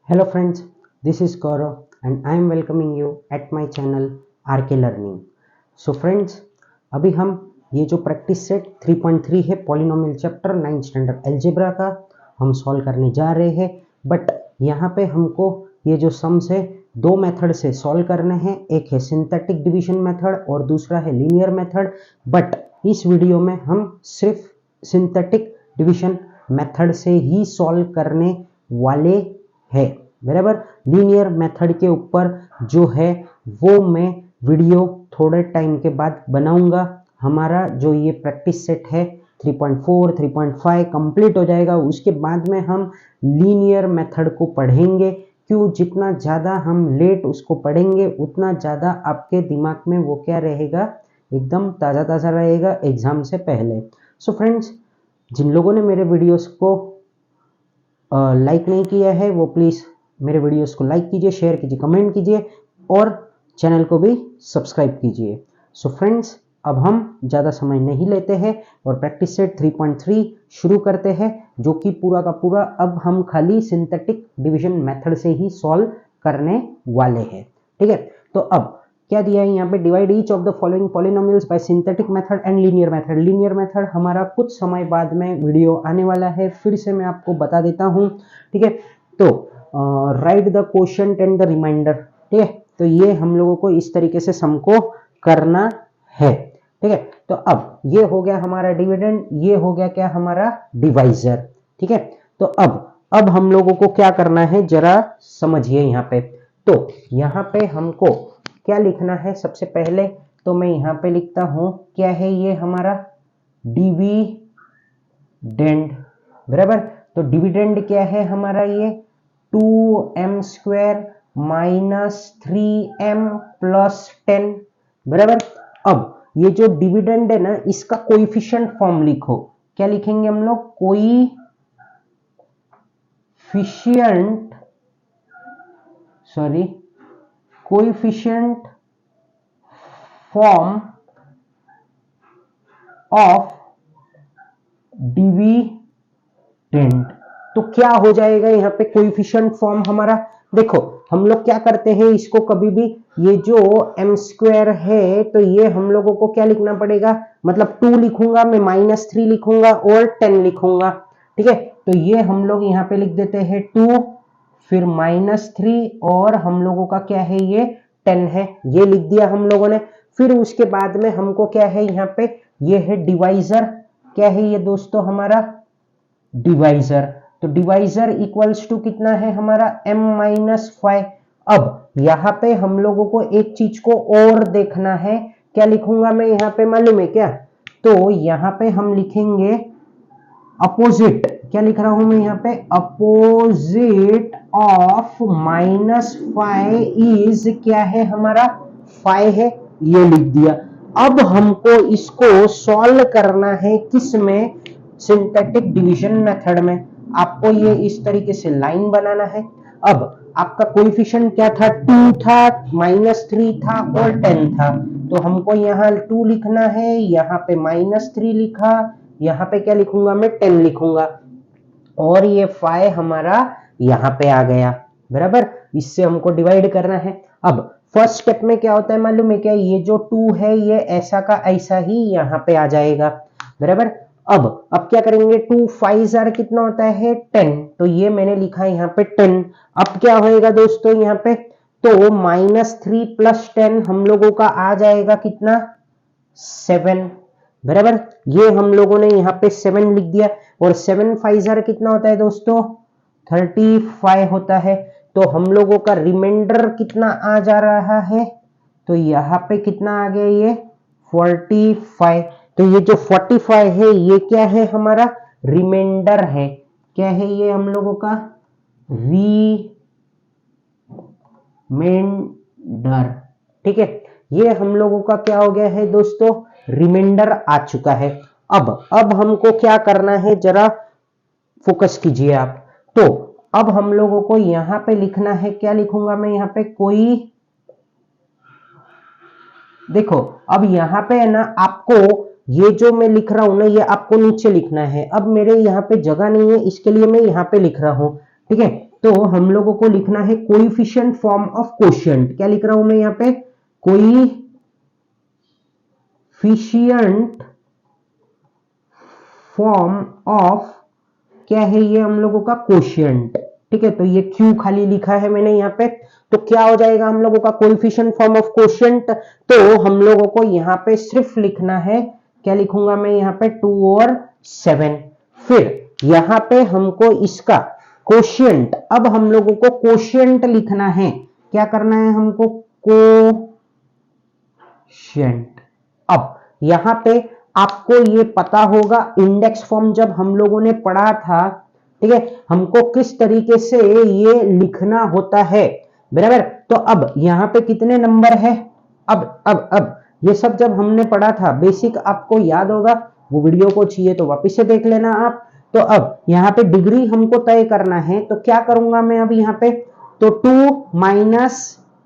Hello friends, this is Gaurav and I am welcoming you at my channel RK Learning. So friends, अभी हम ये जो practice set 3.3 है polynomial chapter 9 standard algebra का हम solve करने जा रहे हैं। बट यहाँ पे हमको ये जो सम्स है दो मेथड से सॉल्व करने हैं, एक है सिंथेटिक डिवीजन मेथड और दूसरा है लीनियर मेथड। बट इस वीडियो में हम सिर्फ सिंथेटिक डिवीजन मेथड से ही सॉल्व करने वाले है, बराबर। लीनियर मेथड के ऊपर जो है वो मैं वीडियो थोड़े टाइम के बाद बनाऊंगा। हमारा जो ये प्रैक्टिस सेट है 3.4 3.5 कंप्लीट हो जाएगा, उसके बाद में हम लीनियर मेथड को पढ़ेंगे। क्यों, जितना ज़्यादा हम लेट उसको पढ़ेंगे उतना ज़्यादा आपके दिमाग में वो क्या रहेगा, एकदम ताज़ा ताज़ा रहेगा एग्जाम से पहले। सो फ्रेंड्स, जिन लोगों ने मेरे वीडियोस को लाइक नहीं किया है वो प्लीज़ मेरे वीडियोस को लाइक कीजिए, शेयर कीजिए, कमेंट कीजिए और चैनल को भी सब्सक्राइब कीजिए। सो फ्रेंड्स, अब हम ज़्यादा समय नहीं लेते हैं और प्रैक्टिस सेट 3.3 शुरू करते हैं, जो कि पूरा का पूरा अब हम खाली सिंथेटिक डिवीजन मेथड से ही सॉल्व करने वाले हैं। ठीक है, तो अब क्या दिया है यहाँ पे, divide each of the following polynomials bye synthetic method and linear method. Linear method हमारा कुछ समय बाद में वीडियो आने वाला है, फिर से मैं आपको बता देता हूँ। ठीक है, तो right the quotient and the remainder. ठीक है, तो ये हम लोगों को इस तरीके से सम को करना है। ठीक है, तो अब ये हो गया हमारा डिविडेंड, ये हो गया क्या हमारा डिवाइजर। ठीक है, तो अब हम लोगों को क्या करना है जरा समझिए यहाँ पे। तो यहाँ पे हमको क्या लिखना है, सबसे पहले तो मैं यहाँ पे लिखता हूं क्या है ये हमारा डिविडेंड, बराबर। तो डिविडेंड क्या है हमारा, ये 2m² माइनस 3m प्लस 10, बराबर। अब ये जो डिविडेंड है ना, इसका कोएफिशिएंट फॉर्म लिखो। क्या लिखेंगे हम लोग, कोएफिशिएंट फॉर्म ऑफ डिविडेंड। तो क्या हो जाएगा यहाँ पे कोएफिशिएंट फॉर्म हमारा, देखो हम लोग क्या करते हैं इसको, कभी भी ये जो m² है तो ये हम लोगों को क्या लिखना पड़ेगा, मतलब 2 लिखूंगा मैं, -3 लिखूंगा और 10 लिखूंगा। ठीक है, तो ये हम लोग यहाँ पे लिख देते हैं 2 फिर -3 और हम लोगों का क्या है ये 10 है, ये लिख दिया हम लोगों ने। फिर उसके बाद में हमको क्या है यहाँ पे, ये है डिवाइजर। क्या है ये दोस्तों हमारा डिवाइजर, तो डिवाइजर इक्वल्स टू कितना है हमारा m-5। अब यहाँ पे हम लोगों को एक चीज को और देखना है, क्या लिखूंगा मैं यहाँ पे मालूम है क्या, तो यहाँ पे हम लिखेंगे अपोजिट। क्या लिख रहा हूं मैं यहाँ पे, अपोजिट ऑफ -5 इज क्या है हमारा 5 है, ये लिख दिया। अब हमको इसको सॉल्व करना है किस में, सिंथेटिक डिवीजन मेथड में। आपको ये इस तरीके से लाइन बनाना है। अब आपका कोएफिशिएंट क्या था, 2 था, -3 था और 10 था, तो हमको यहाँ 2 लिखना है, यहाँ पे -3 लिखा, यहाँ पे क्या लिखूंगा मैं 10 लिखूंगा और ये 5 हमारा यहाँ पे आ गया, बराबर। इससे हमको डिवाइड करना है। अब फर्स्ट स्टेप में क्या होता है मालूम है क्या, ये जो 2 है ये ऐसा का ऐसा ही यहाँ पे आ जाएगा, बराबर। अब क्या करेंगे, 2 5 कितना होता है 10, तो ये मैंने लिखा यहाँ पे 10। अब क्या होएगा दोस्तों यहाँ पे, तो -3 प्लस 10 हम लोगों का आ जाएगा कितना 7, बराबर। ये हम लोगों ने यहाँ पे 7 लिख दिया और 7 5 कितना होता है दोस्तों 35 होता है। तो हम लोगों का रिमाइंडर कितना आ जा रहा है, तो यहाँ पे कितना आ गया ये 45। तो ये जो 45 है ये क्या है हमारा रिमाइंडर है, क्या है ये हम लोगों का रिमाइंडर। ठीक है, ये हम लोगों का क्या हो गया है दोस्तों, रिमाइंडर आ चुका है। अब हमको क्या करना है जरा फोकस कीजिए आप। तो अब हम लोगों को यहां पे लिखना है, क्या लिखूंगा मैं यहाँ पे, कोई देखो अब यहाँ पे है ना, आपको ये जो मैं लिख रहा हूं ना ये आपको नीचे लिखना है। अब मेरे यहाँ पे जगह नहीं है, इसके लिए मैं यहाँ पे लिख रहा हूं। ठीक है, तो हम लोगों को लिखना है कोएफिशिएंट फॉर्म ऑफ कोशिएंट। क्या लिख रहा हूं मैं यहाँ पे? कोएफिशिएंट फॉर्म ऑफ, क्या है ये हम लोगों का? कोशिएंट। ठीक है, तो ये क्यू खाली लिखा है मैंने यहाँ पे। तो क्या हो जाएगा हम लोगों का कोएफिशिएंट फॉर्म ऑफ कोशिएंट? तो हम लोगों को यहाँ पे सिर्फ लिखना है, क्या लिखूंगा मैं यहाँ पे? 2 और 7। फिर यहाँ पे हमको इसका कोशिएंट, अब हम लोगों को कोशिएंट लिखना है। क्या करना है हमको? कोशिएंट। अब यहाँ पे आपको ये पता होगा, इंडेक्स फॉर्म जब हम लोगों ने पढ़ा था, ठीक है, हमको किस तरीके से ये लिखना होता है, बराबर। तो अब यहाँ पे कितने नंबर है? अब ये सब जब हमने पढ़ा था, बेसिक आपको याद होगा, वो वीडियो को चाहिए तो वापस से देख लेना आप। तो अब यहाँ पे डिग्री हमको तय करना है, तो क्या करूंगा मैं अब यहाँ पे? तो 2 -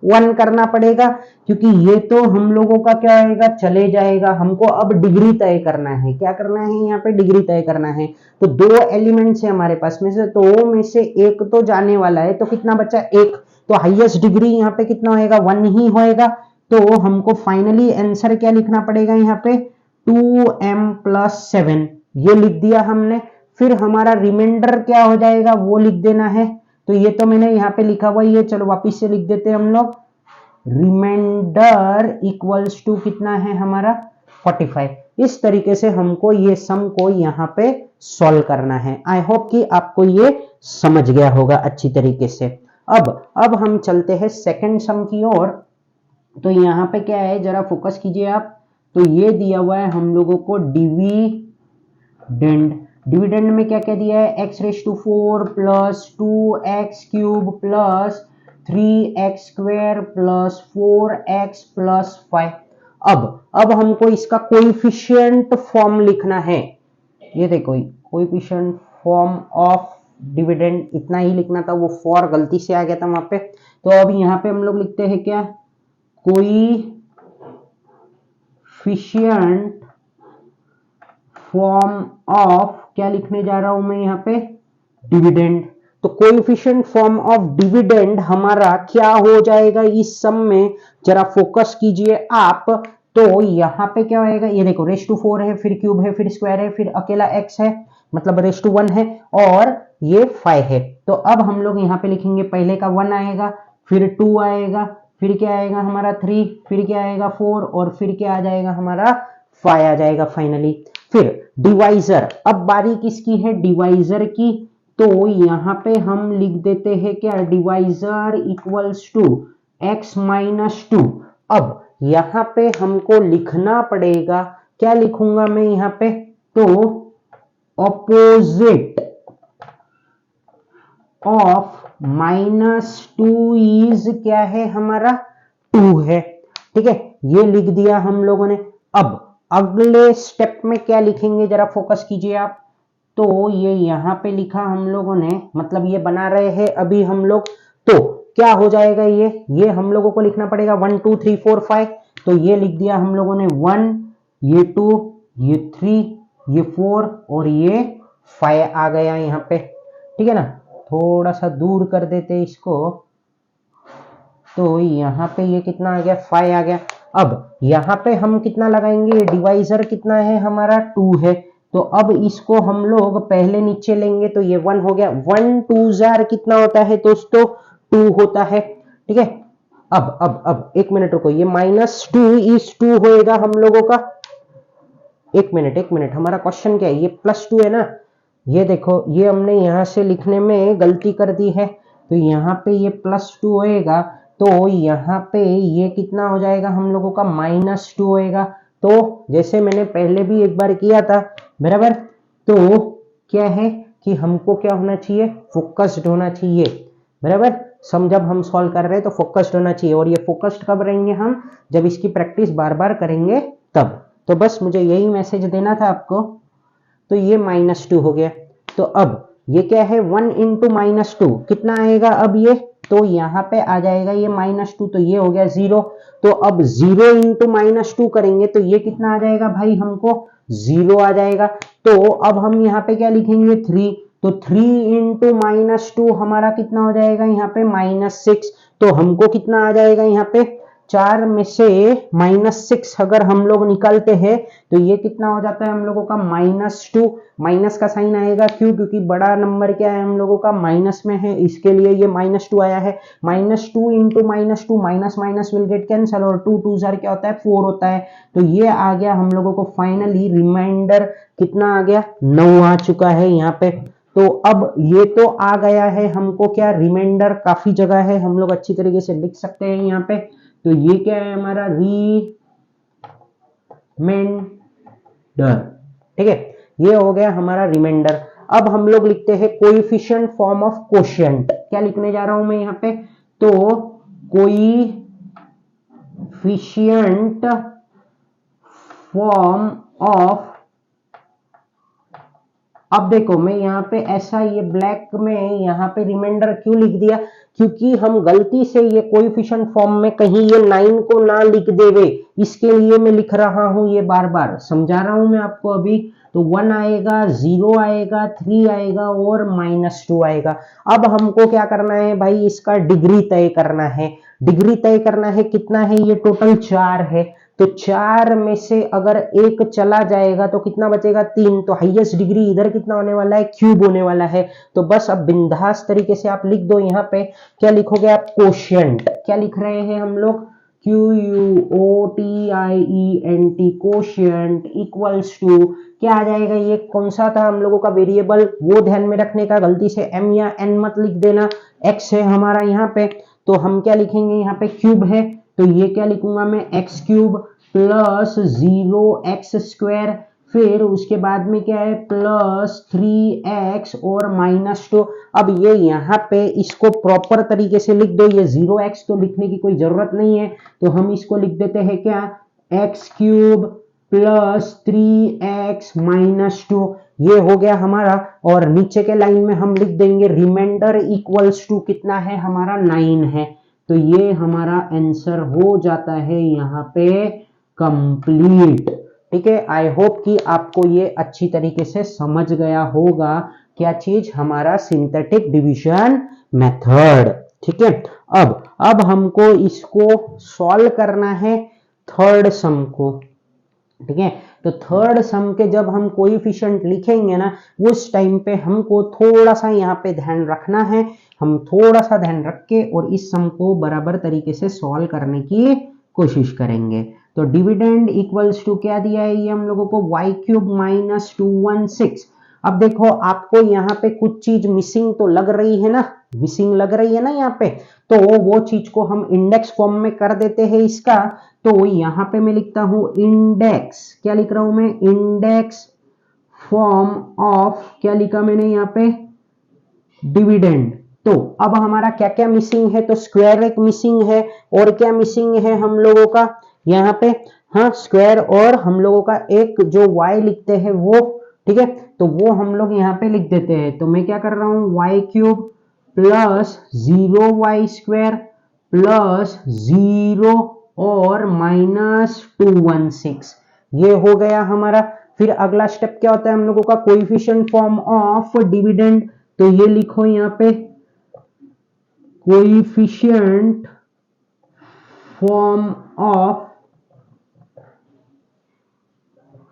1 करना पड़ेगा, क्योंकि ये तो हम लोगों का क्या आएगा? चले जाएगा। हमको अब डिग्री तय करना है। क्या करना है यहाँ पे? डिग्री तय करना है। तो 2 एलिमेंट्स है हमारे पास में से, तो में से एक तो जाने वाला है, तो कितना बचा? 1। तो हाईएस्ट डिग्री यहाँ पे कितना होएगा? 1 ही होएगा। तो हमको फाइनली आंसर क्या लिखना पड़ेगा यहाँ पे? 2m + 7, ये लिख दिया हमने। फिर हमारा रिमाइंडर क्या हो जाएगा वो लिख देना है। तो ये तो मैंने यहाँ पे लिखा हुआ ही है, चलो वापिस से लिख देते हैं हम लोग। रिमाइंडर इक्वल्स टू कितना है हमारा? 45। इस तरीके से हमको ये सम को यहाँ पे सॉल्व करना है। आई होप कि आपको ये समझ गया होगा अच्छी तरीके से। अब हम चलते हैं सेकंड सम की ओर। तो यहाँ पे क्या है, जरा फोकस कीजिए आप। तो ये दिया हुआ है हम लोगों को डिविडेंड। डिविडेंड में क्या क्या दिया है? x⁴ + 2x³ + 3x² + 4x + 5। अब हमको इसका कोएफिशिएंट फॉर्म लिखना है। ये देखो, कोएफिशिएंट फॉर्म ऑफ डिविडेंड, इतना ही लिखना था, वो 4 गलती से आ गया था वहां पे। तो अब यहाँ पे हम लोग लिखते हैं क्या? कोएफिशिएंट फॉर्म ऑफ, क्या लिखने जा रहा हूं मैं यहाँ पे? डिविडेंड। तो कोएफिशिएंट फॉर्म ऑफ डिविडेंड हमारा क्या हो जाएगा इस सम में? जरा फोकस कीजिए आप। तो यहाँ पे क्या होएगा? ये देखो, ⁴ है, फिर क्यूब है, फिर स्क्वायर है, फिर अकेला x है, मतलब ⁴ है, और ये 5 है। तो अब हम लोग यहाँ पे लिखेंगे, पहले का 1 आएगा, फिर 2 आएगा, फिर क्या आएगा हमारा? 3, फिर क्या आएगा? 4, और फिर क्या आ जाएगा हमारा? 5 आ जाएगा फाइनली। फिर डिवाइजर, अब बारी किसकी है? डिवाइजर की। तो यहाँ पे हम लिख देते हैं क्या? Divisor equals to x - 2। अब यहाँ पे हमको लिखना पड़ेगा, क्या लिखूंगा मैं यहाँ पे? तो ऑपोजिट ऑफ -2 इज क्या है हमारा? 2 है। ठीक है, ये लिख दिया हम लोगों ने। अब अगले स्टेप में क्या लिखेंगे, जरा फोकस कीजिए आप। तो ये यहाँ पे लिखा हम लोगों ने, मतलब ये बना रहे हैं अभी हम लोग। तो क्या हो जाएगा? ये हम लोगों को लिखना पड़ेगा 1 2 3 4 5। तो ये लिख दिया हम लोगों ने 1, ये 2, ये 3, ये 4 और ये 5 आ गया यहाँ पे। ठीक है ना, थोड़ा सा दूर कर देते इसको। तो यहाँ पे ये कितना आ गया? 5 आ गया। अब यहाँ पे हम कितना लगाएंगे? डिवाइजर कितना है हमारा? 2 है। तो अब इसको हम लोग पहले नीचे लेंगे, तो ये 1 हो गया। 1 2 जार कितना होता है दोस्तों? 2 होता है। ठीक है, अब 1 मिनट रुको, ये -2 इज 2 होएगा हम लोगों का। 1 मिनट, हमारा क्वेश्चन क्या है? ये +2 है ना। ये देखो, ये हमने यहां से लिखने में गलती कर दी है। तो यहाँ पे ये +2 होएगा, तो यहाँ पे ये कितना हो जाएगा हम लोगों का? -2 होएगा। तो जैसे मैंने पहले भी एक बार किया था, बराबर। तो क्या है कि हमको क्या होना चाहिए? फोकस्ड होना चाहिए, बराबर। जब हम सॉल्व कर रहे हैं तो फोकस्ड होना चाहिए। और ये फोकस्ड कब रहेंगे हम? जब इसकी प्रैक्टिस बार बार करेंगे तब। तो बस मुझे यही मैसेज देना था आपको। तो ये -2 हो गया। तो अब ये क्या है? 1 × -2 कितना आएगा अब ये? तो यहाँ पे आ जाएगा ये -2, तो ये हो गया 0। तो अब 0 × -2 करेंगे तो ये कितना आ जाएगा भाई? हमको 0 आ जाएगा। तो अब हम यहाँ पे क्या लिखेंगे? 3। तो 3 इंटू -2 हमारा कितना हो जाएगा यहाँ पे -6। तो हमको कितना आ जाएगा यहाँ पे 4 में से -6 अगर हम लोग निकालते हैं तो ये कितना हो जाता है हम लोगों का -2। माइनस का साइन आएगा क्यों? क्योंकि बड़ा नंबर क्या है हम लोगों का माइनस में है, इसके लिए ये -2 आया है। -2 into -2 minus minus will get cancel और 2 2 जार क्या होता है 4 होता है। तो ये आ गया हम लोगों को फाइनली रिमाइंडर कितना आ गया 9 आ चुका है यहाँ पे। तो अब ये तो आ गया है हमको क्या रिमाइंडर काफी जगह है हम लोग अच्छी तरीके से लिख सकते हैं यहाँ पे। तो ये क्या है हमारा रिमाइंडर, ठीक है, ये हो गया हमारा रिमाइंडर। अब हम लोग लिखते हैं कोएफिशिएंट फॉर्म ऑफ कोशिएंट। क्या लिखने जा रहा हूं मैं यहाँ पे? तो कोएफिशिएंट फॉर्म ऑफ, अब देखो मैं यहाँ पे ऐसा ये ब्लैक में यहाँ पे रिमाइंडर क्यों लिख दिया? क्योंकि हम गलती से ये कोएफिशिएंट फॉर्म में कहीं ये 9 को ना लिख देवे, इसके लिए मैं लिख रहा हूं, ये बार बार समझा रहा हूं मैं आपको अभी। तो 1 आएगा, 0 आएगा, 3 आएगा और -2 आएगा। अब हमको क्या करना है भाई? इसका डिग्री तय करना है। डिग्री तय करना है कितना है? ये टोटल 4 है। तो 4 में से अगर एक चला जाएगा तो कितना बचेगा? 3। तो हाईएस्ट डिग्री इधर कितना होने वाला है? क्यूब होने वाला है। तो बस अब बिंदास तरीके से आप लिख दो यहाँ पे। क्या लिखोगे आप? कोशिएंट। क्या लिख रहे हैं हम लोग? QUOTIENT कोशिएंट इक्वल्स टू क्या आ जाएगा? ये कौन सा था हम लोगों का वेरिएबल, वो ध्यान में रखने का, गलती से m या n मत लिख देना। x है हमारा यहाँ पे, तो हम क्या लिखेंगे यहाँ पे? क्यूब है, तो ये क्या लिखूंगा मैं? x क्यूब प्लस 0x², फिर उसके बाद में क्या है? प्लस 3x और -2। अब ये यहाँ पे इसको प्रॉपर तरीके से लिख दो। ये 0x तो लिखने की कोई जरूरत नहीं है, तो हम इसको लिख देते हैं क्या? x cube plus 3x -2। ये हो गया हमारा। और नीचे के लाइन में हम लिख देंगे रिमाइंडर इक्वल्स टू कितना है हमारा? 9 है। तो ये हमारा आंसर हो जाता है यहाँ पे कंप्लीट। ठीक है, आई होप कि आपको ये अच्छी तरीके से समझ गया होगा क्या चीज? हमारा सिंथेटिक डिवीजन मेथड। ठीक है, अब हमको इसको सॉल्व करना है थर्ड सम को। ठीक है, तो थर्ड सम के जब हम कोएफिशिएंट लिखेंगे ना, उस टाइम पे हमको थोड़ा सा यहाँ पे ध्यान रखना है। हम थोड़ा सा ध्यान रख के और इस सम को बराबर तरीके से सॉल्व करने की कोशिश करेंगे। तो डिविडेंड इक्वल्स टू क्या दिया है ये हम लोगों को? y³ -216। अब देखो आपको यहाँ पे कुछ चीज मिसिंग तो लग रही है ना, मिसिंग लग रही है ना यहाँ पे, तो वो चीज को हम इंडेक्स फॉर्म में कर देते हैं इसका। तो यहाँ पे मैं लिखता हूं इंडेक्स, क्या लिख रहा हूं मैं? इंडेक्स फॉर्म ऑफ, क्या लिखा मैंने यहाँ पे? डिविडेंड। तो अब हमारा क्या क्या मिसिंग है? तो स्क्वायर एक मिसिंग है, और क्या मिसिंग है हम लोगों का यहाँ पे? हाँ, स्क्वायर, और हम लोगों का एक जो y लिखते हैं वो, ठीक है, तो वो हम लोग यहाँ पे लिख देते हैं। तो मैं क्या कर रहा हूँ? y³ प्लस 0y² प्लस 0 और -216, ये हो गया हमारा। फिर अगला स्टेप क्या होता है हम लोगों का? Coefficient form of dividend. तो ये लिखो यहाँ पे कोएफिशिएंट फॉर्म ऑफ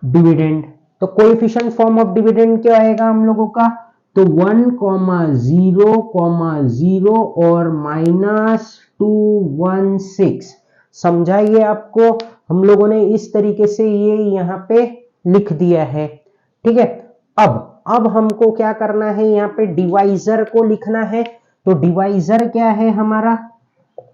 डिविडेंड। तो कोएफिशिएंट फॉर्म ऑफ डिविडेंड क्या आएगा हम लोगों का? तो 1, 0, 0 और -216। समझाइए आपको, हम लोगों ने इस तरीके से ये यहाँ पे लिख दिया है। ठीक है, अब हमको क्या करना है? यहाँ पे डिवाइजर को लिखना है। तो डिवाइजर क्या है हमारा?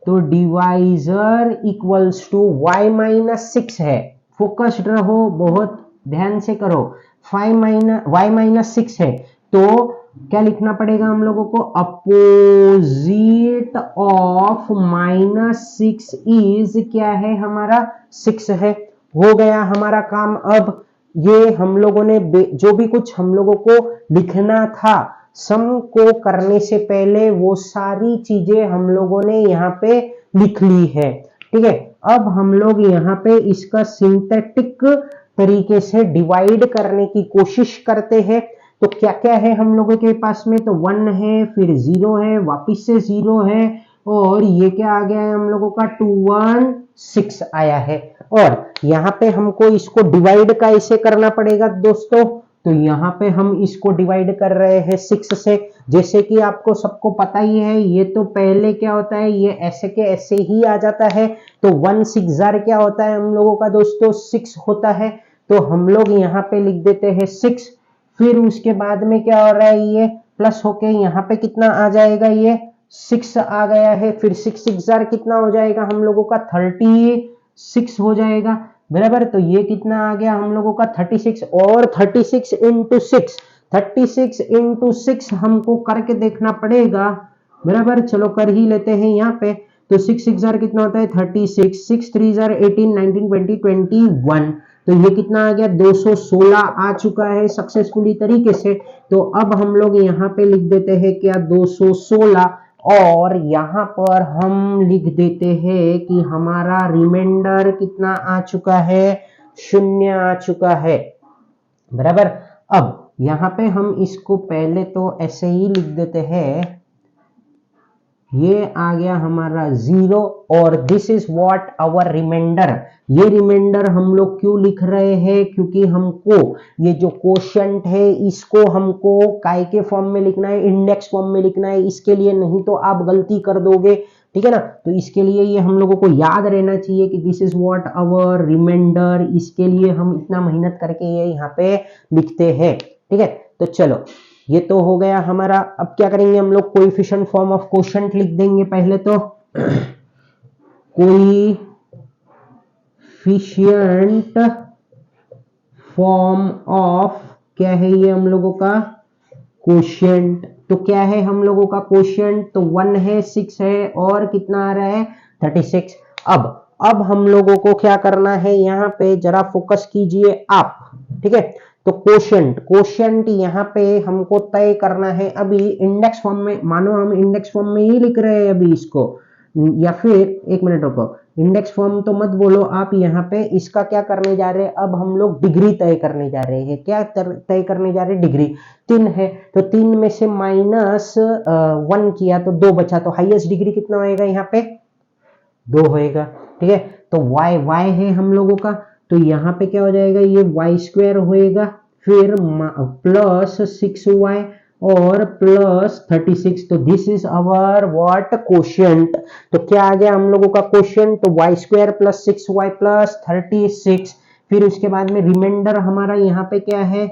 तो डिवाइजर इक्वल्स टू y-6 है। फोकस्ड रहो, बहुत ध्यान से करो। y-6 है, तो क्या लिखना पड़ेगा हम लोगों को? अपोजिट ऑफ -6 इज क्या है हमारा? 6 है। हो गया हमारा काम। अब ये हम लोगों ने जो भी कुछ हम लोगों को लिखना था सम को करने से पहले, वो सारी चीजें हम लोगों ने यहाँ पे लिख ली है। ठीक है, अब हम लोग यहाँ पे इसका सिंथेटिक तरीके से डिवाइड करने की कोशिश करते हैं। तो क्या क्या है हम लोगों के पास में, तो 1 है, फिर 0 है, वापिस से 0 है, और ये क्या आ गया है हम लोगों का 216 आया है। और यहाँ पे हमको इसको डिवाइड कैसे करना पड़ेगा दोस्तों, तो यहाँ पे हम इसको डिवाइड कर रहे हैं 6 से। जैसे कि आपको सबको पता ही है, ये तो पहले क्या होता है, ये ऐसे के ऐसे ही आ जाता है। तो 1 6 जार क्या होता है हम लोगों का दोस्तों, 6 होता है। तो हम लोग यहाँ पे लिख देते हैं 6, फिर उसके बाद में क्या हो रहा है, ये प्लस होके यहाँ पे कितना आ जाएगा, ये 6 आ गया है। फिर 6 6 जार कितना हो जाएगा हम लोगों का, 36 हो जाएगा, बराबर। तो ये कितना आ गया हम लोगों का 36, और 36 इंटू 6, 36 इंटू 6 हमको करके देखना पड़ेगा, बराबर। चलो कर ही लेते हैं यहाँ पे। तो 6 6 जार कितना होता है 36, 6 3 जार 18 19 20 21, तो ये कितना आ गया 216 आ चुका है सक्सेसफुली तरीके से। तो अब हम लोग यहाँ पे लिख देते हैं क्या 216, और यहाँ पर हम लिख देते हैं कि हमारा रिमाइंडर कितना आ चुका है, 0 आ चुका है, बराबर। अब यहाँ पे हम इसको पहले तो ऐसे ही लिख देते हैं, ये आ गया हमारा 0, और this is what our remainder. ये रिमाइंडर हम लोग क्यों लिख रहे हैं, क्योंकि हमको ये जो क्वोशिएंट है इसको हमको काय के फॉर्म में लिखना है, इंडेक्स फॉर्म में लिखना है, इसके लिए नहीं तो आप गलती कर दोगे, ठीक है ना। तो इसके लिए ये हम लोगों को याद रहना चाहिए कि this is what our remainder, इसके लिए हम इतना मेहनत करके ये यहाँ पे लिखते हैं, ठीक है। तो चलो ये तो हो गया हमारा। अब क्या करेंगे हम लोग, कोएफिशिएंट फॉर्म ऑफ क्वोशिएंट लिख देंगे पहले तो। कोएफिशिएंट फॉर्म ऑफ क्या है ये हम लोगों का, क्वोशिएंट। तो क्या है हम लोगों का क्वोशिएंट, तो 1 है, 6 है, और कितना आ रहा है 36। अब हम लोगों को क्या करना है, यहाँ पे जरा फोकस कीजिए आप, ठीक है। तो क्वोशिएंट यहाँ पे हमको तय करना है अभी इंडेक्स फॉर्म में। मानो हम इंडेक्स फॉर्म में ही लिख रहे हैं अभी इसको, या फिर एक मिनट रुको, इंडेक्स फॉर्म तो मत बोलो आप, यहाँ पे इसका क्या करने जा रहे हैं, अब हम लोग डिग्री तय करने जा रहे हैं। क्या तय करने जा रहे हैं, डिग्री। 3 है, तो 3 में से -1 किया तो 2 बचा, तो हाईएस्ट डिग्री कितना होएगा यहाँ पे 2 होएगा, ठीक है। तो y है हम लोगों का, तो यहाँ पे क्या हो जाएगा, ये y² होएगा, फिर प्लस 6y और प्लस 36। तो this is our what quotient. तो क्या आ गया हम लोगों का क्वोशिएंट, तो y² प्लस 6y प्लस 36। फिर उसके बाद में रिमाइंडर हमारा यहाँ पे क्या है,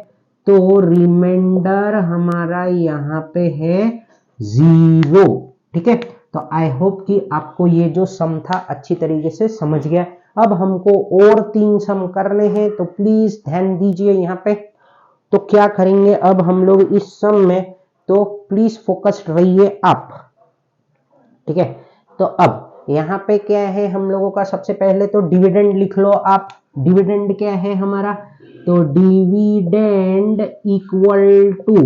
तो रिमाइंडर हमारा यहाँ पे है 0, ठीक है। तो आई होप कि आपको ये जो सम था अच्छी तरीके से समझ गया। अब हमको और 3 सम करने हैं, तो प्लीज ध्यान दीजिए यहाँ पे। तो क्या करेंगे अब हम लोग इस सम में, तो प्लीज फोकस्ड रहिए आप, ठीक है। तो अब यहाँ पे क्या है हम लोगों का, सबसे पहले तो डिविडेंड लिख लो आप। डिविडेंड क्या है हमारा, तो dividend equal to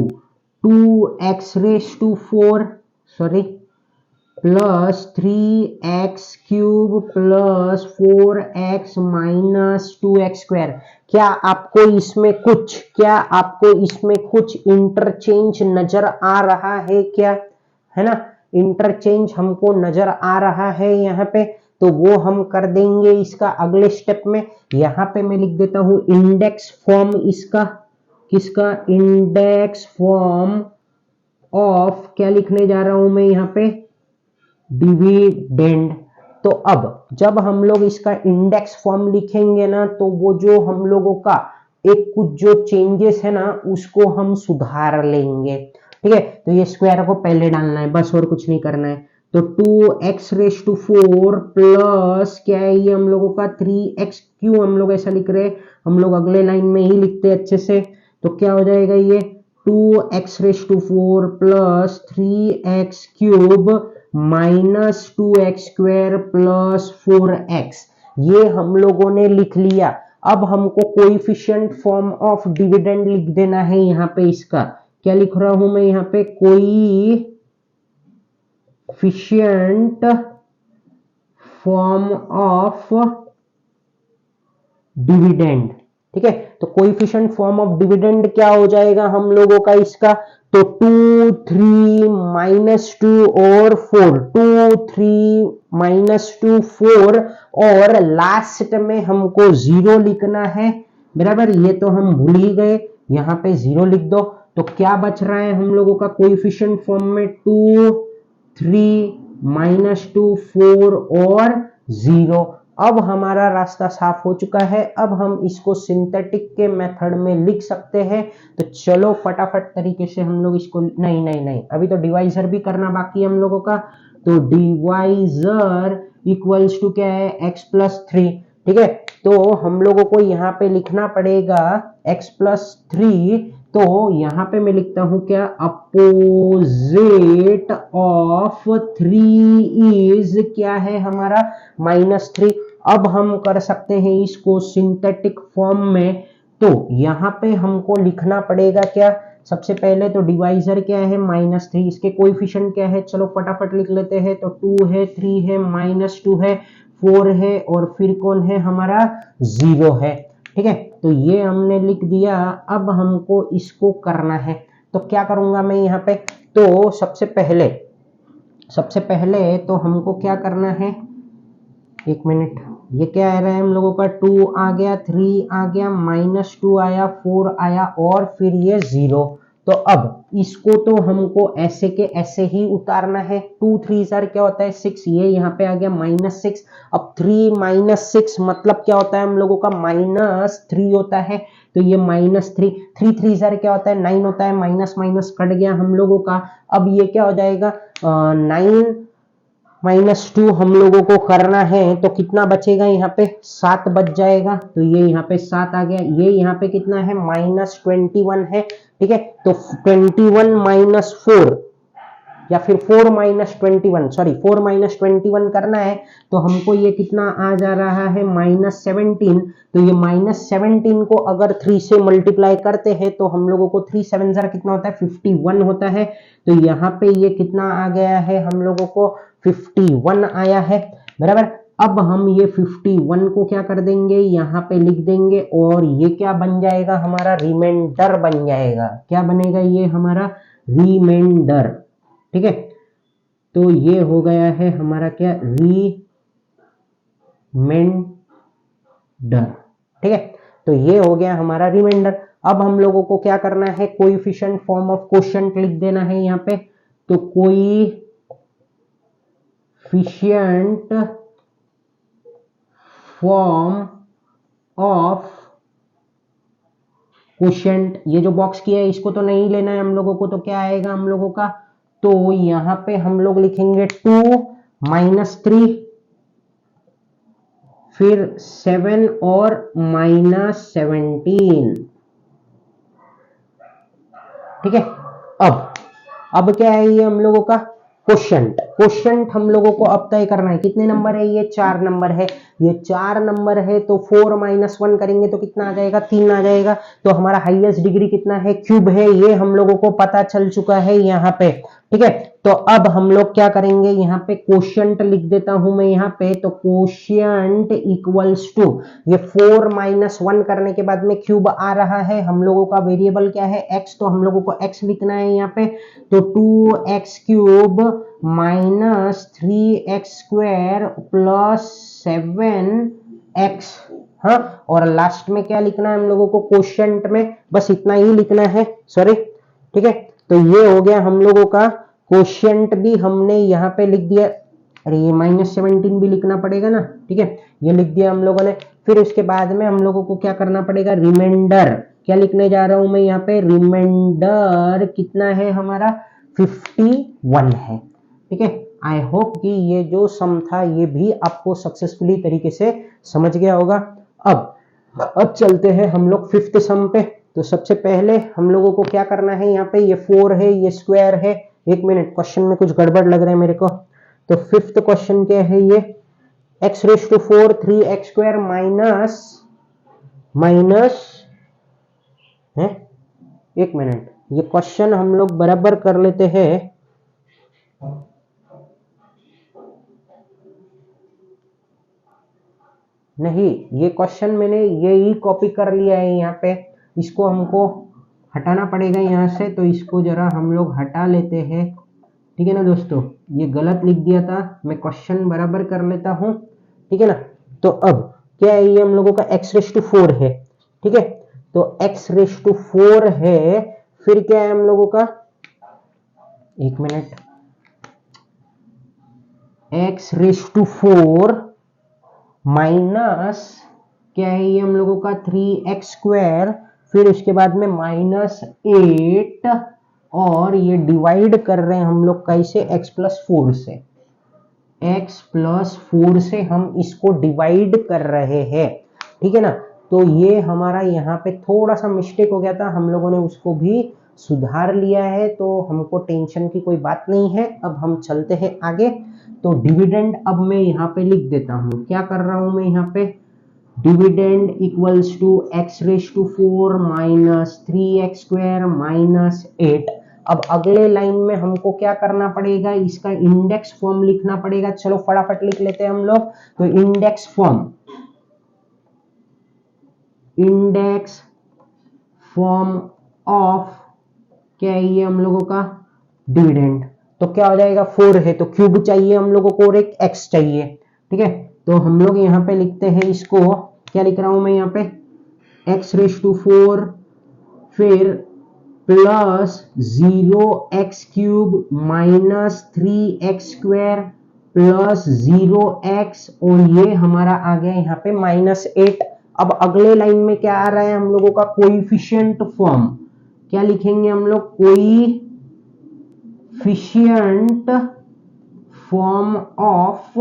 2x⁴, sorry, plus 3x³ plus 4x minus 2x²। क्या आपको इसमें कुछ इंटरचेंज नजर आ रहा है क्या, है ना। इंटरचेंज हमको नजर आ रहा है यहाँ पे, तो वो हम कर देंगे इसका अगले स्टेप में। यहाँ पे मैं लिख देता हूं इंडेक्स फॉर्म इसका, किसका, इंडेक्स फॉर्म ऑफ, क्या लिखने जा रहा हूं मैं यहाँ पे, डिविडेंड। तो अब जब हम लोग इसका इंडेक्स फॉर्म लिखेंगे ना, तो वो जो हम लोगों का एक कुछ जो चेंजेस है ना, उसको हम सुधार लेंगे, ठीक है। तो ये स्क्वायर को पहले डालना है बस, और कुछ नहीं करना है। तो 2x⁴ प्लस क्या है ये हम लोगों का 3x, क्यों हम लोग ऐसा लिख रहे हैं, हम लोग अगले लाइन में ही लिखते हैं अच्छे से। तो क्या हो जाएगा ये 2x⁴ plus 3x³ minus 2x² plus 4x, ये हम लोगों ने लिख लिया। अब हमको कोएफिशिएंट फॉर्म ऑफ डिविडेंड लिख देना है यहाँ पे। इसका क्या लिख रहा हूं मैं यहाँ पे, कोएफिशिएंट फॉर्म ऑफ डिविडेंड, ठीक है। तो कोएफिशिएंट फॉर्म ऑफ डिविडेंड क्या हो जाएगा हम लोगों का इसका, तो 2 3 -2 और 4, 2 3 -2 4 और लास्ट में हमको 0 लिखना है, बराबर। ये तो हम भूल ही गए, यहाँ पे 0 लिख दो। तो क्या बच रहा है हम लोगों का कोएफिशिएंट फॉर्म में, 2 3 -2 4 और 0। अब हमारा रास्ता साफ हो चुका है, अब हम इसको सिंथेटिक के मेथड में लिख सकते हैं। तो चलो फटाफट तरीके से हम लोग इसको, नहीं नहीं नहीं, अभी तो डिवाइजर भी करना बाकी है हम लोगों का। तो डिवाइजर इक्वल्स टू क्या है, x+3, ठीक है। तो हम लोगों को यहाँ पे लिखना पड़ेगा x+3, तो यहाँ पे मैं लिखता हूं क्या, अपोजिट ऑफ 3 इज क्या है हमारा, -3। अब हम कर सकते हैं इसको सिंथेटिक फॉर्म में। तो यहाँ पे हमको लिखना पड़ेगा क्या, सबसे पहले तो डिवाइजर क्या है, -3, इसके कोएफिशिएंट क्या है, चलो फटाफट लिख लेते हैं। तो 2 है, 3 है, -2 है, 4 है और फिर कौन है हमारा, 0 है, ठीक है। तो ये हमने लिख दिया। अब हमको इसको करना है, तो क्या करूंगा मैं यहाँ पे, तो सबसे पहले तो हमको क्या करना है, एक मिनट, ये क्या आ रहा है हम लोगों का, 2 आ गया, 3 आ गया, -2 आया, 4 आया और फिर ये 0। तो अब इसको तो हमको ऐसे के ऐसे ही उतारना है। 2 3 सर क्या होता है 6, ये यहाँ पे आ गया -6। अब 3 -6 मतलब क्या होता है हम लोगों का, -3 होता है। तो ये -3, 3 3 सर क्या होता है 9 होता है, माइनस माइनस कट गया हम लोगों का। अब ये क्या हो जाएगा, 9 -2 हम लोगों को करना है, तो कितना बचेगा यहाँ पे, 7 बच जाएगा। तो ये यहाँ पे 7 आ गया, ये यहाँ पे कितना है, -21 है, ठीक है। तो 21 -4 या फिर 4 -21, सॉरी 4 -21 करना है। तो हमको ये कितना आ जा रहा है, -17। तो ये -17 को अगर 3 से मल्टीप्लाई करते हैं तो हम लोगों को 3 7 जार कितना होता है, 51 होता है। तो यहाँ पे ये कितना आ गया है हम लोगों को, 51 आया है, बराबर। अब हम ये 51 को क्या कर देंगे, यहाँ पे लिख देंगे और ये क्या बन जाएगा हमारा, रिमाइंडर बन जाएगा। क्या बनेगा ये हमारा, रिमाइंडर, ठीक है। तो ये हो गया है हमारा क्या, रिमाइंडर, ठीक है। तो ये हो गया हमारा रिमाइंडर। अब हम लोगों को क्या करना है, कोएफिशिएंट फॉर्म ऑफ क्वोशिएंट लिख देना है यहाँ पे। तो कोएफिशिएंट फॉर्म ऑफ क्वोशिएंट, ये जो बॉक्स किया है इसको तो नहीं लेना है हम लोगों को। तो क्या आएगा हम लोगों का, तो यहाँ पे हम लोग लिखेंगे 2 -3 फिर 7 और -17, ठीक है। अब क्या है ये हम लोगों का क्वोशिएंट हम लोगों को अब तय करना है। कितने नंबर है ये, 4 नंबर है। ये 4 नंबर है तो 4 -1 करेंगे तो कितना आ जाएगा, 3 आ जाएगा। तो हमारा हाईएस्ट डिग्री कितना है, क्यूब है, ये हम लोगों को पता चल चुका है यहाँ पे, ठीक है। तो अब हम लोग क्या करेंगे, यहाँ पे क्वोशिएंट लिख देता हूं मैं यहाँ पे। तो क्वोशिएंट इक्वल्स टू, ये 4 -1 करने के बाद में क्यूब आ रहा है, हम लोगों का वेरिएबल क्या है, x, तो हम लोगों को x लिखना है यहाँ पे। तो 2x³ -3x² + 7x, हाँ। और लास्ट में क्या लिखना है हम लोगों को, क्वोशिएंट में बस इतना ही लिखना है, सॉरी, ठीक है। तो ये हो गया हम लोगों का क्वोशिएंट भी हमने यहाँ पे लिख दिया। अरे ये -17 भी लिखना पड़ेगा ना, ठीक है, ये लिख दिया हम लोगों ने। फिर उसके बाद में हम लोगों को क्या करना पड़ेगा, रिमाइंडर। क्या लिखने जा रहा हूं मैं यहाँ पे, रिमाइंडर कितना है हमारा, 51 है, ठीक है। आई होप कि ये जो सम था ये भी आपको सक्सेसफुली तरीके से समझ गया होगा। अब चलते हैं हम लोग 5th सम पे। तो सबसे पहले हम लोगों को क्या करना है, यहाँ पे ये 4 है, ये स्क्वायर है। एक मिनट, क्वेश्चन में कुछ गड़बड़ लग रहा है मेरे को। तो 5th क्वेश्चन क्या है, ये x⁴ 3x² माइनस है। एक मिनट, ये क्वेश्चन हम लोग बराबर कर लेते हैं। नहीं, ये क्वेश्चन मैंने यही कॉपी कर लिया है यहाँ पे, इसको हमको हटाना पड़ेगा यहाँ से, तो इसको जरा हम लोग हटा लेते हैं, ठीक है ना दोस्तों। ये गलत लिख दिया था, मैं क्वेश्चन बराबर कर लेता हूँ, ठीक है ना। तो अब क्या है, ये हम लोगों का x⁴ है, ठीक है। तो x⁴ है, फिर क्या है हम लोगों का, एक मिनट, x⁴ माइनस क्या है ये हम लोगों का 3x², फिर उसके बाद में -8, और ये डिवाइड कर रहे हैं हम लोग कैसे, x+4 से, x+4 से हम इसको डिवाइड कर रहे हैं, ठीक है ना। तो ये हमारा यहाँ पे थोड़ा सा मिस्टेक हो गया था, हम लोगों ने उसको भी सुधार लिया है, तो हमको टेंशन की कोई बात नहीं है। अब हम चलते हैं आगे। तो डिविडेंड अब मैं यहाँ पे लिख देता हूँ, क्या कर रहा हूँ मैं यहाँ पे, dividend equals to x⁴ minus 3x² minus 8। अब अगले लाइन में हमको क्या करना पड़ेगा, इसका इंडेक्स फॉर्म लिखना पड़ेगा। चलो फटाफट लिख लेते हैं हम लोग। तो इंडेक्स फॉर्म ऑफ क्या है ये हम लोगों का, डिविडेंड। तो क्या हो जाएगा, 4 है तो क्यूब चाहिए हम लोगों को और एक x चाहिए, ठीक है। तो हम लोग यहाँ पे लिखते हैं इसको, क्या लिख रहा हूं मैं यहाँ पे, x⁴ फिर plus 0x³ minus 3x² plus 0x, और ये हमारा आ गया यहाँ पे -8। अब अगले लाइन में क्या आ रहा है हम लोगों का, कोएफिशिएंट फॉर्म, क्या लिखेंगे हम लोग, कोएफिशिएंट फॉर्म ऑफ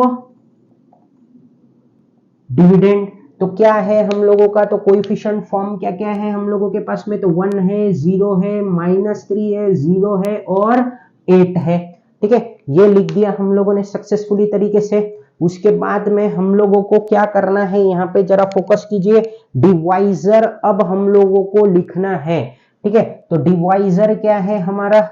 डिविडेंड। तो क्या है हम लोगों का, तो कोएफिशिएंट फॉर्म क्या क्या है हम लोगों के पास में, तो 1 है, 0 है, -3 है, 0 है और 8 है, ठीक है। ये लिख दिया हम लोगों ने सक्सेसफुली तरीके से। उसके बाद में हम लोगों को क्या करना है, यहाँ पे जरा फोकस कीजिए, डिवाइजर अब हम लोगों को लिखना है, ठीक है। तो डिवाइजर क्या है हमारा,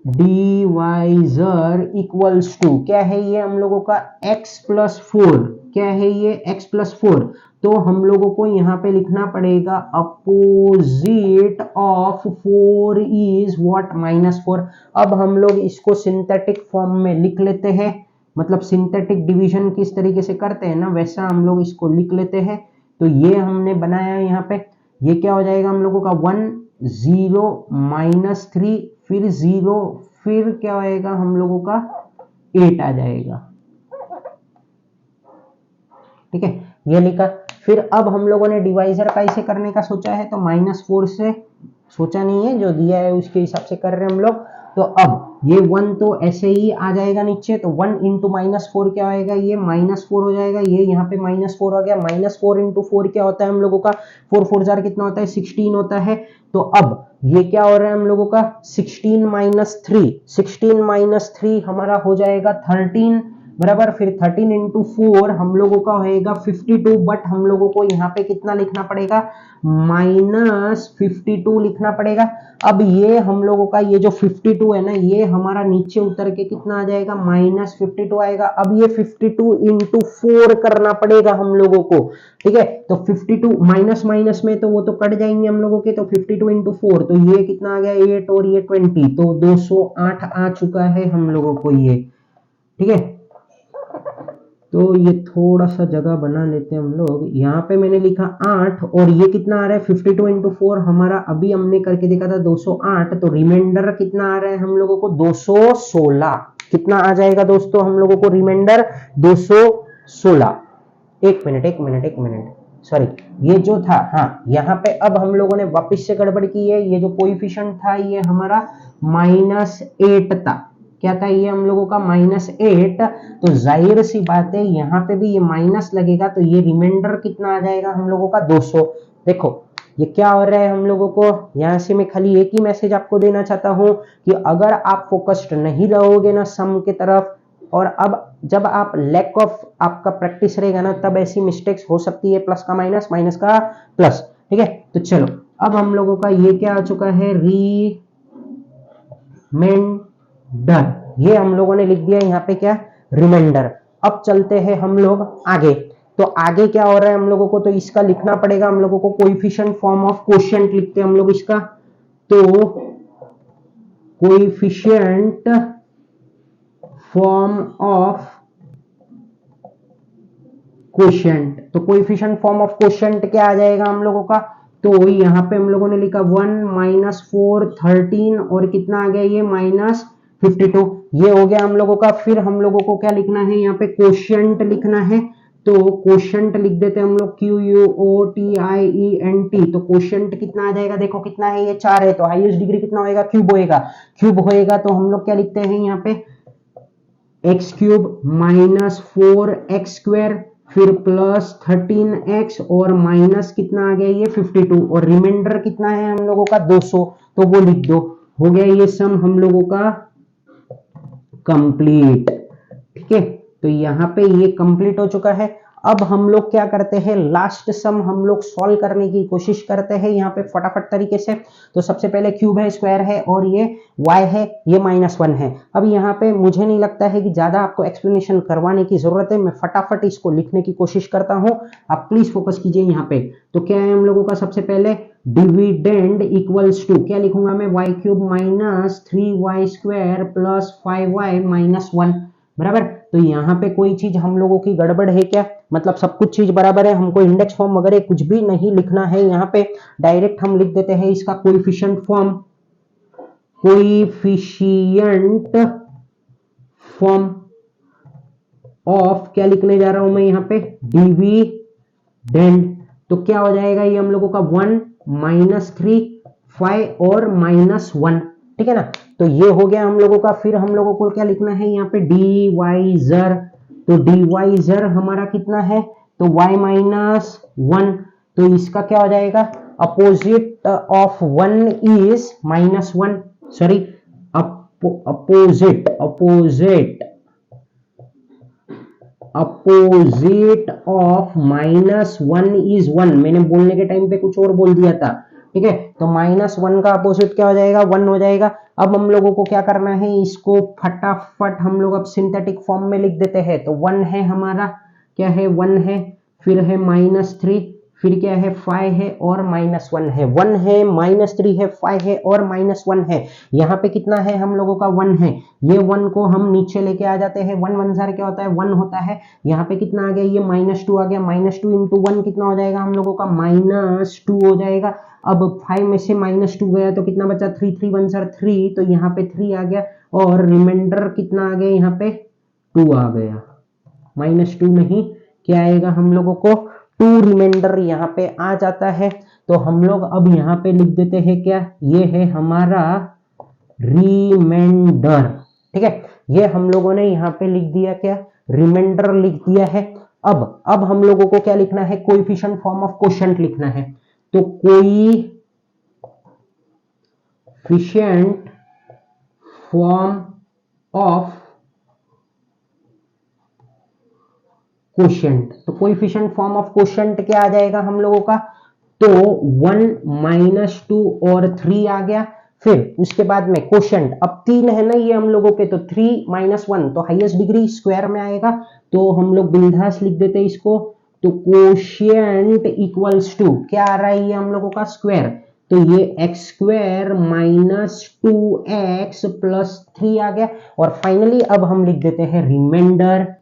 डिवाइजर इक्वल्स टू क्या है ये हम लोगों का, x+4, क्या है ये, x+4। तो हम लोगों को यहाँ पे लिखना पड़ेगा, अपोजिट ऑफ 4 इज व्हाट, -4। अब हम लोग इसको सिंथेटिक फॉर्म में लिख लेते हैं, मतलब सिंथेटिक डिवीजन किस तरीके से करते हैं ना, वैसा हम लोग इसको लिख लेते हैं। तो ये हमने बनाया है यहाँ पे, ये क्या हो जाएगा हम लोगों का, 1 0 -3 फिर 0 फिर क्या होएगा हम लोगों का, 8 आ जाएगा, ठीक है। ये लिखा। फिर अब हम लोगों ने डिवाइजर कैसे करने का सोचा है, तो -4 से सोचा नहीं है, जो दिया है उसके हिसाब से कर रहे हैं हम लोग। तो अब ये 1 तो ऐसे ही आ जाएगा नीचे, तो 1 × -4 क्या होएगा, ये -4 हो जाएगा, ये यहाँ पे -4 हो गया। -4 × 4 क्या होता है हम लोगों का, 4 4 जार कितना होता है, 16 होता है। तो अब ये क्या हो रहा है हम लोगों का, 16 - 3, 16 - 3 हमारा हो जाएगा 13 बराबर। फिर 13 × 4 हम लोगों का होएगा 52, बट हम लोगों को यहाँ पे कितना लिखना पड़ेगा, -52 लिखना पड़ेगा। अब ये हम लोगों का ये जो 52 है ना, ये हमारा नीचे उतर के कितना आ जाएगा, -52 आएगा। अब ये 52 × 4 करना पड़ेगा हम लोगों को, ठीक है। तो 52 माइनस माइनस में तो वो तो कट जाएंगे हम लोगों के, तो 52 × 4 तो ये कितना आ गया, 8 और ये 20, तो 208 आ चुका है हम लोगों को ये, ठीक है। तो ये थोड़ा सा जगह बना लेते हैं हम लोग, यहाँ पे मैंने लिखा 8 और ये कितना आ रहा है, 52 × 4 हमारा अभी हमने करके देखा था 208, तो रिमाइंडर कितना आ रहा है हम लोगों को, 216। कितना आ जाएगा दोस्तों हम लोगों को रिमाइंडर, 216। एक मिनट सॉरी, ये जो था, हाँ यहाँ पे अब हम लोगों ने वापस से गड़बड़ की है। ये जो कोएफिशिएंट था ये हमारा -8 था, क्या था ये हम लोगों का, -8। तो जाहिर सी बात है यहाँ पे भी ये माइनस लगेगा, तो ये रिमाइंडर कितना आ जाएगा हम लोगों का, 200। देखो ये क्या हो रहा है हम लोगों को, यहाँ से मैं खाली एक ही मैसेज आपको देना चाहता हूँ कि अगर आप फोकस्ड नहीं रहोगे ना सम के तरफ, और अब जब आप लैक ऑफ आपका प्रैक्टिस रहेगा ना, तब ऐसी मिस्टेक्स हो सकती है, प्लस का माइनस, माइनस का प्लस, ठीक है। तो चलो अब हम लोगों का ये क्या आ चुका है, रिमाइंडर, ये हम लोगों ने लिख दिया यहाँ पे क्या, रिमाइंडर। अब चलते हैं हम लोग आगे। तो आगे क्या हो रहा है हम लोगों को, तो इसका लिखना पड़ेगा हम लोगों को कोएफिशिएंट फॉर्म ऑफ क्वोशिएंट लिखते हैं हम लोग इसका। तो कोएफिशिएंट फॉर्म ऑफ क्वोशिएंट, तो कोएफिशिएंट फॉर्म ऑफ क्वोशिएंट क्या आ जाएगा हम लोगों का, तो यहाँ पे हम लोगों ने लिखा 1 -4 13 और कितना आ गया ये -52, ये हो गया हम लोगों का। फिर हम लोगों को क्या लिखना है यहाँ पे, क्वोशिएंट लिखना है। तो क्वोशिएंट लिख देते हैं हम लोग QUOTIENT। तो क्वोशिएंट कितना आ जाएगा, देखो कितना है, ये 4 है, तो हाईएस्ट डिग्री कितना होएगा, क्यूब होएगा। क्यूब होएगा तो हम लोग क्या लिखते हैं यहाँ पे, x क्यूब -4x स्क्वायर, फिर प्लस 13x और माइनस कितना आ गया ये 52, और रिमाइंडर कितना है हम लोगों का 200, तो वो लिख दो। हो गया ये सम हम लोगों का कंप्लीट। ठीक है, तो यहाँ पे ये कंप्लीट हो चुका है। अब हम लोग क्या करते हैं, लास्ट सम हम लोग सॉल्व करने की कोशिश करते हैं यहाँ पे फटाफट तरीके से। तो सबसे पहले क्यूब है, स्क्वायर है और ये y है, ये -1 है। अब यहाँ पे मुझे नहीं लगता है कि ज्यादा आपको एक्सप्लेनेशन करवाने की जरूरत है, मैं फटाफट इसको लिखने की कोशिश करता हूँ, आप प्लीज फोकस कीजिए यहाँ पे। तो क्या है हम लोगों का, सबसे पहले डिविडेंड इक्वल्स टू, क्या लिखूंगा मैं, y cube -3y square plus 5y -1, बराबर। तो यहाँ पे कोई चीज हम लोगों की गड़बड़ है क्या, मतलब सब कुछ चीज बराबर है, हमको इंडेक्स फॉर्म वगैरह कुछ भी नहीं लिखना है यहाँ पे, डायरेक्ट हम लिख देते हैं इसका coefficient form. Coefficient form of क्या लिखने जा रहा हूं मैं यहाँ पे, डिविडेंड। तो क्या हो जाएगा ये हम लोगों का 1 -3 5 और -1, ठीक है ना। तो ये हो गया हम लोगों का। फिर हम लोगों को क्या लिखना है यहाँ पे, डिवाइजर। तो डिवाइजर हमारा कितना है, तो y -1, तो इसका क्या हो जाएगा, opposite of 1 is -1, sorry opposite of -1 is 1, मैंने बोलने के टाइम पे कुछ और बोल दिया था, ठीक है। तो -1 का अपोजिट क्या हो जाएगा, 1 हो जाएगा। अब हम लोगों को क्या करना है, इसको फटाफट हम लोग अब सिंथेटिक फॉर्म में लिख देते हैं। तो 1 है हमारा, क्या है 1 है, फिर है -3, फिर क्या है 5 है और -1 है। 1 है, -3 है, 5 है और -1 है। यहाँ पे कितना है हम लोगों का, 1 है। ये 1 को हम नीचे लेके आ जाते हैं, 1 1 जार क्या होता है, 1 होता है। यहाँ पे कितना आ गया, ये -2 आ गया, -2 इंटू 1 कितना हो जाएगा हम लोगों का, -2 हो जाएगा। अब 5 में से -2 गया तो कितना बचा, 3 3 1 जार 3, तो यहाँ पे 3 आ गया और रिमाइंडर कितना आ गया, यहाँ पे 2 आ गया। -2 नहीं, क्या आएगा हम लोगों को, 2 रिमाइंडर यहाँ पे आ जाता है। तो हम लोग अब यहाँ पे लिख देते हैं क्या, ये है हमारा रिमाइंडर, ठीक है। ये हम लोगों ने यहाँ पे लिख दिया, क्या रिमाइंडर लिख दिया है। अब हम लोगों को क्या लिखना है, कोएफिशिएंट फॉर्म ऑफ क्वोशिएंट लिखना है। तो कोएफिशिएंट फॉर्म ऑफ क्वोशिएंट, तो कोएफिशिएंट फॉर्म ऑफ क्वोशिएंट क्या आ जाएगा हम लोगों का, तो 1 -2 और 3 आ गया। फिर उसके बाद में क्वोशिएंट, अब 3 है ना ये हम लोगों के, तो 3 -1 तो हाईएस्ट डिग्री स्क्वायर में आएगा, तो हम लोग बिंदास लिख देते हैं इसको। तो क्वोशिएंट इक्वल्स टू क्या आ रहा है ये हम लोगों का, स्क्वायर, तो ये x स्क्वायर -2x प्लस 3 आ गया। और फाइनली अब हम लिख देते हैं रिमाइंडर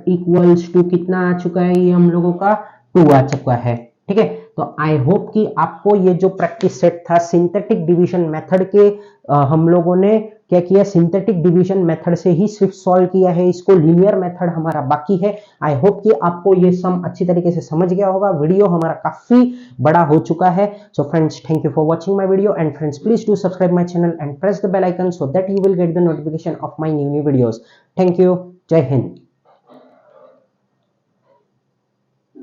इक्वल्स टू कितना आ चुका है ये हम लोगों का, 2 आ चुका है, ठीक है। तो आई होप कि आपको ये जो प्रैक्टिस सेट था सिंथेटिक डिवीजन मेथड के, हम लोगों ने क्या किया, सिंथेटिक डिवीजन मेथड से ही सिर्फ सॉल्व किया है इसको, लीनियर मेथड हमारा बाकी है। आई होप कि आपको ये सम अच्छी तरीके से समझ गया होगा। वीडियो हमारा काफी बड़ा हो चुका है। So friends, thank you for watching my video and friends please do subscribe my channel and press the bell icon so that you will get the notification of my new videos. Thank you, जय हिंद।